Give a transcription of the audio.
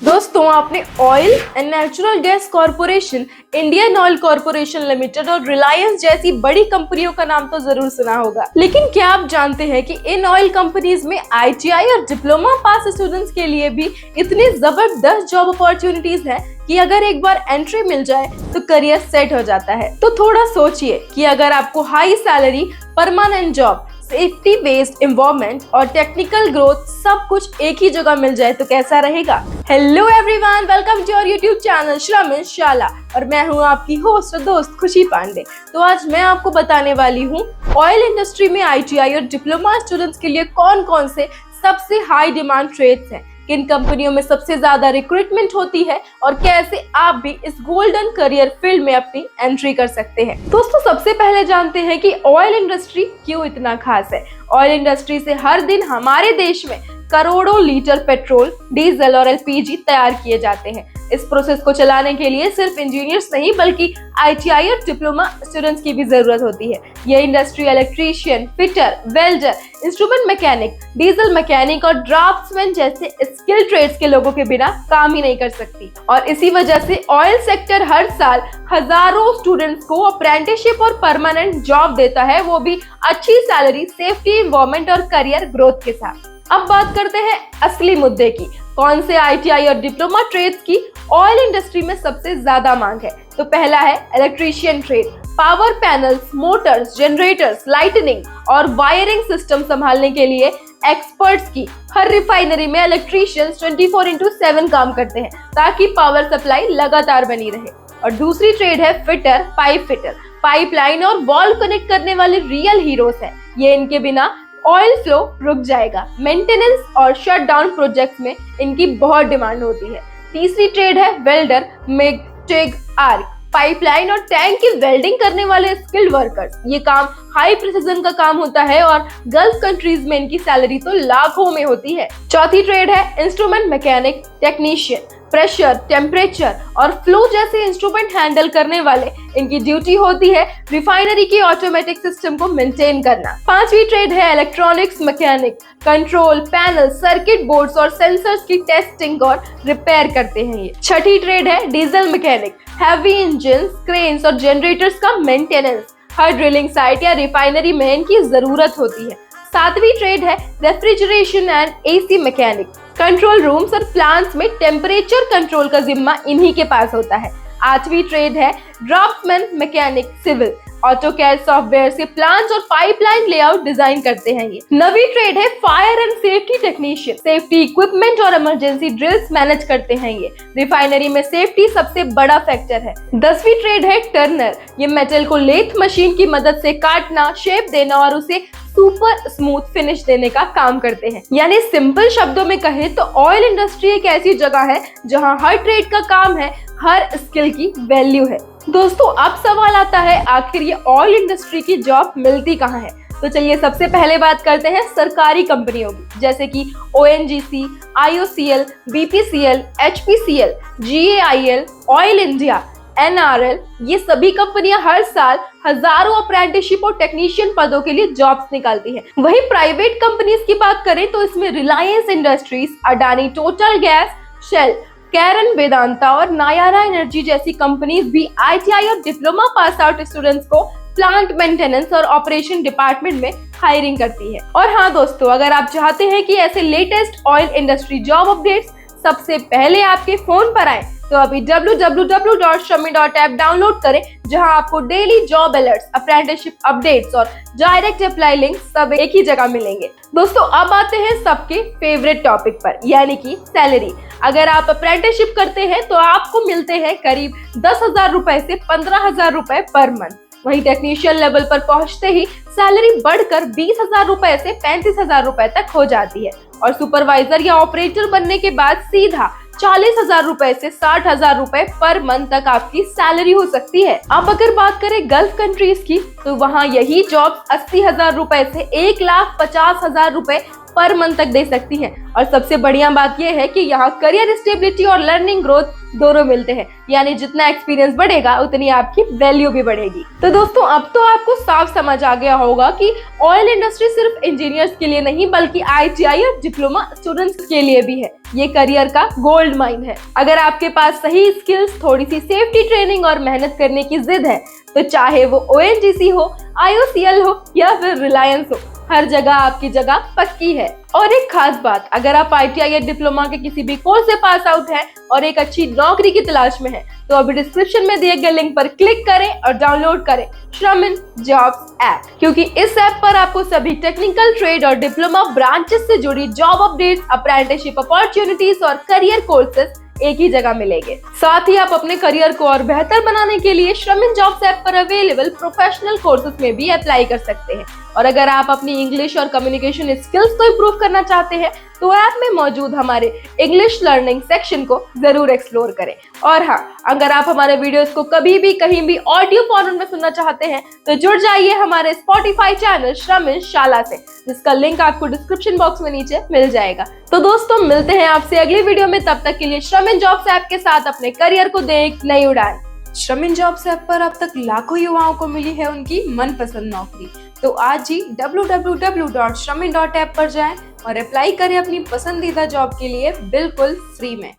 दोस्तों, आपने oil and natural gas corporation, Indian oil corporation limited और रिलायंस जैसी बड़ी कंपनियों का नाम तो जरूर सुना होगा। लेकिन क्या आप जानते हैं कि इन ऑयल कंपनीज में ITI और डिप्लोमा पास स्टूडेंट्स के लिए भी इतनी जबरदस्त जॉब अपॉर्चुनिटीज हैं कि अगर एक बार एंट्री मिल जाए तो करियर सेट हो जाता है। तो थोड़ा सोचिए कि अगर आपको high salary, permanent job, safety based environment और टेक्निकल ग्रोथ सब कुछ एक ही जगह मिल जाए तो कैसा रहेगा। Hello everyone, welcome to your YouTube channel श्रमिन शाला और मैं हूं आपकी होस्ट और दोस्त खुशी पांडे। तो आज मैं आपको बताने वाली हूं ऑयल इंडस्ट्री में ITI और डिप्लोमा स्टूडेंट्स के लिए कौन कौन से सबसे हाई डिमांड ट्रेड्स हैं, किन कंपनियों में सबसे ज्यादा रिक्रूटमेंट होती है और कैसे आप भी इस गोल्डन करियर फील्ड में अपनी एंट्री कर सकते हैं। दोस्तों, सबसे पहले जानते हैं कि ऑयल इंडस्ट्री क्यों इतना खास है। ऑयल इंडस्ट्री से हर दिन हमारे देश में करोड़ों लीटर पेट्रोल, डीजल और LPG तैयार किए जाते हैं। इस प्रोसेस को चलाने के लिए सिर्फ इंजीनियर्स नहीं बल्कि ITI और डिप्लोमा स्टूडेंट्स की भी जरूरत होती है। ये industry electrician, fitter, welder, instrument mechanic, diesel mechanic और ड्राफ्ट्समैन जैसे स्किल ट्रेड्स के लोगों के बिना काम ही नहीं कर सकती। और इसी वजह से ऑयल सेक्टर हर साल हजारों स्टूडेंट्स को अप्रेंटिसशिप और परमानेंट जॉब देता है, वो भी अच्छी सैलरी, सेफ्टी, एनवायरनमेंट और करियर ग्रोथ के साथ। अब बात करते हैं असली मुद्दे की, कौन से ITI और डिप्लोमा ट्रेड्स की ऑयल इंडस्ट्री में सबसे ज्यादा मांग है। तो पहला है electrician trade. Power panels, Motors, generators, lightning और वायरिंग सिस्टम संभालने के लिए एक्सपर्ट्स की हर रिफाइनरी में इलेक्ट्रीशियंस 24/7 काम करते हैं ताकि पावर सप्लाई लगातार बनी रहे। और दूसरी ट्रेड है फिटर, पाइप फिटर। पाइपलाइन और वॉल्व कनेक्ट करने वाले रियल हीरोज हैं। ये इनके बिना ऑयल फ्लो रुक जाएगा। मेंटेनेंस और शटडाउन प्रोजेक्ट्स में इनकी बहुत डिमांड होती है। तीसरी ट्रेड है welder, MiG, TIG, arc. Pipeline और टैंक की वेल्डिंग करने वाले स्किल्ड वर्कर्स। ये काम हाई प्रिसिजन का काम होता है और गल्फ कंट्रीज में इनकी सैलरी तो लाखों में होती है। चौथी ट्रेड है instrument mechanic, technician. Pressure, temperature और फ्लो जैसे इंस्ट्रूमेंट हैंडल करने वाले इनकी ड्यूटी होती है रिफाइनरी की ऑटोमेटिक सिस्टम को मेंटेन करना। पांचवी ट्रेड है electronics mechanic. Control panel, circuit boards और सेंसर्स की टेस्टिंग और रिपेयर करते हैं ये। छठी ट्रेड है diesel mechanic. Heavy engine, cranes और जनरेटर्स का मेंटेनेंस हर ड्रिलिंग साइट या रिफाइनरी में इनकी जरूरत होती है। सातवीं ट्रेड है refrigeration and AC mechanic. Control rooms और प्लांट्स में टेम्परेचर कंट्रोल का जिम्मा इन्हीं के पास होता है। आठवीं ट्रेड है draftsman mechanic, civil. AutoCAD software से प्लांट्स और पाइपलाइन लेआउट डिजाइन करते हैं ये। नवीं ट्रेड है fire and safety technician. Safety equipment और इमरजेंसी ड्रिल्स मैनेज करते हैं ये। रिफाइनरी में सेफ्टी सबसे बड़ा फैक्टर है। 10वीं ट्रेड है टर्नर। ये मेटल को लेथ मशीन की मदद से काटना, शेप देना और उसे सुपर स्मूथ फिनिश देने का काम करते हैं। यानी सिंपल शब्दों में कहें तो ऑयल इंडस्ट्री एक ऐसी जगह है जहां हर ट्रेड का काम है, हर स्किल की वैल्यू है। दोस्तों, अब सवाल आता है आखिर ये ऑयल इंडस्ट्री की जॉब मिलती कहाँ है। तो चलिए सबसे पहले बात करते हैं सरकारी कंपनियों की, जैसे कि ONGC, IOCL, BPCL, HPCL, GAIL, oil India, NRL। ये सभी कंपनियां हर साल हजारों अप्रेंटिसशिप और टेक्नीशियन पदों के लिए जॉब्स निकालती हैं। वहीं प्राइवेट कंपनीज की बात करें तो इसमें Reliance Industries, Adani Total Gas, Shell, Cairn Vedanta और नायारा एनर्जी जैसी कंपनीज भी ITI और डिप्लोमा पास आउट स्टूडेंट्स को प्लांट मेंटेनेंस और ऑपरेशन डिपार्टमेंट में हायरिंग करती है। और हाँ दोस्तों, अगर आप चाहते हैं कि ऐसे latest oil industry job updates सबसे पहले आपके फोन पर आए तो अभी www.shami.app डाउनलोड करें, जहां आपको daily job alerts, apprenticeship updates और डायरेक्ट अप्लाई लिंक सब एक ही जगह मिलेंगे। दोस्तों, अब आते हैं सबके फेवरेट टॉपिक पर, यानी कि सैलरी। अगर आप अप्रेंटिसशिप करते हैं तो आपको मिलते हैं करीब 10,000 रुपए से 15,000 रुपए पर मंथ। वहीं टेक्नीशियन लेवल पर पहुंचते ही सैलरी बढ़कर 20,000 रुपए से 35,000 रुपए तक हो जाती है और सुपरवाइजर या ऑपरेटर बनने के बाद सीधा 40,000 रुपए से 60,000 रुपए पर मंथ तक आपकी सैलरी हो सकती है। अब अगर बात करें गल्फ कंट्रीज की तो वहाँ यही जॉब 80,000 रुपए से 1,50,000 रुपए पर मंथ तक दे सकती है। और सबसे बढ़िया बात यह है कि यहाँ करियर स्टेबिलिटी और लर्निंग ग्रोथ दोनों मिलते हैं, यानी जितना एक्सपीरियंस बढ़ेगा उतनी आपकी वैल्यू भी बढ़ेगी। तो दोस्तों अब तो आपको साफ समझ आ गया होगा कि ऑयल इंडस्ट्री सिर्फ इंजीनियर्स के लिए नहीं बल्कि ITI और डिप्लोमा स्टूडेंट्स के लिए भी है। ये करियर का गोल्ड माइन है। अगर आपके पास सही स्किल्स, थोड़ी सी सेफ्टी ट्रेनिंग और मेहनत करने की जिद है तो चाहे वो ONGC हो, IOCL हो या फिर रिलायंस हो, हर जगह आपकी जगह पक्की है। और एक खास बात, अगर आप ITI या डिप्लोमा के किसी भी कोर्स से पास आउट हैं और एक अच्छी नौकरी की तलाश में हैं, तो अभी डिस्क्रिप्शन में दिए गए लिंक पर क्लिक करें और डाउनलोड करें श्रमिन जॉब्स ऐप, क्योंकि इस ऐप पर आपको सभी टेक्निकल, ट्रेड और डिप्लोमा ब्रांचेस से जुड़ी जॉब अपडेट्स, अप्रेंटिसशिप अपॉर्चुनिटीज और करियर कोर्सेज एक ही जगह मिलेंगे। साथ ही आप अपने करियर को और बेहतर बनाने के लिए श्रमिन जॉब्स ऐप पर अवेलेबल प्रोफेशनल कोर्सेज में भी अप्लाई कर सकते हैं। और अगर आप अपनी इंग्लिश और कम्युनिकेशन स्किल्स को इम्प्रूव करना चाहते हैं तो ऐप में मौजूद हमारे इंग्लिश लर्निंग सेक्शन को जरूर एक्सप्लोर करें। और हाँ, अगर आप हमारे वीडियोस को कभी भी कहीं भी ऑडियो फॉर्मेट में सुनना चाहते हैं तो जुड़ जाइए हमारे स्पॉटिफाई चैनल श्रमिन शाला से, जिसका लिंक आपको डिस्क्रिप्शन बॉक्स में नीचे मिल जाएगा। तो दोस्तों मिलते हैं आपसे अगली वीडियो में, तब तक के लिए श्रमिन जॉब्स ऐप के साथ अपने करियर को दें एक नई उड़ान। श्रमिन जॉब्स ऐप पर अब तक लाखों युवाओं को मिली है उनकी मनपसंद नौकरी। तो आज ही www.shramin.app पर जाएं और अप्लाई करें अपनी पसंदीदा जॉब के लिए बिल्कुल फ्री में।